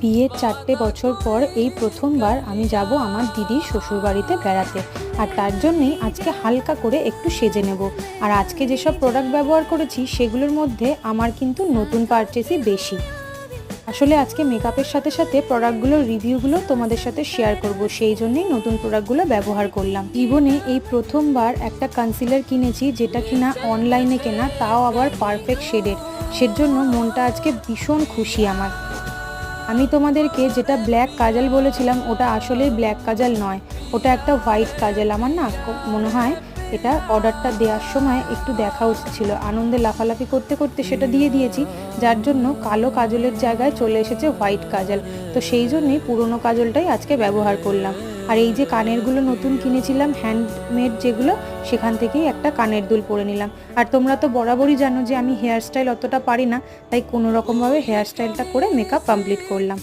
বিয়ের 4টে বছর পর এই প্রথমবার আমি যাব আমার দিদির শ্বশুরবাড়িতে বেড়াতে। আর তার জন্যেই আজকে হালকা করে একটু সেজে নেব। আর আজকে যেসব প্রোডাক্ট ব্যবহার করেছি সেগুলোর মধ্যে আমার কিন্তু নতুন পারচেসই বেশি। আসলে আজকে মেকআপের সাথে সাথে প্রোডাক্টগুলোর রিভিউগুলো তোমাদের সাথে শেয়ার করব, সেই জন্যই নতুন প্রোডাক্টগুলো ব্যবহার করলাম। জীবনে এই প্রথমবার একটা কনসিলার কিনেছি, যেটা কিনা অনলাইনে কেনা, তাও আবার পারফেক্ট শেডের। সেজন্য মনটা আজকে ভীষণ খুশি আমার। আমি তোমাদেরকে যেটা ব্ল্যাক কাজল বলেছিলাম, ওটা আসলে ব্ল্যাক কাজল নয়, ওটা একটা হোয়াইট কাজল। আমার না মনে হয় এটা অর্ডারটা দেওয়ার সময় একটু দেখা উচিত ছিল। আনন্দে লাফালাফি করতে করতে সেটা দিয়ে দিয়েছি, যার জন্য কালো কাজলের জায়গায় চলে এসেছে হোয়াইট কাজল। তো সেই জন্যই পুরনো কাজলটাই আজকে ব্যবহার করলাম। আর এই যে কানেরগুলো নতুন কিনেছিলাম, হ্যান্ডমেড যেগুলো, সেখান থেকেই একটা কানের দুল পরে নিলাম। আর তোমরা তো বরাবরই জানো যে আমি হেয়ার স্টাইল অতটা পারি না, তাই কোনো রকমভাবে হেয়ার স্টাইলটা করে মেকআপ কমপ্লিট করলাম।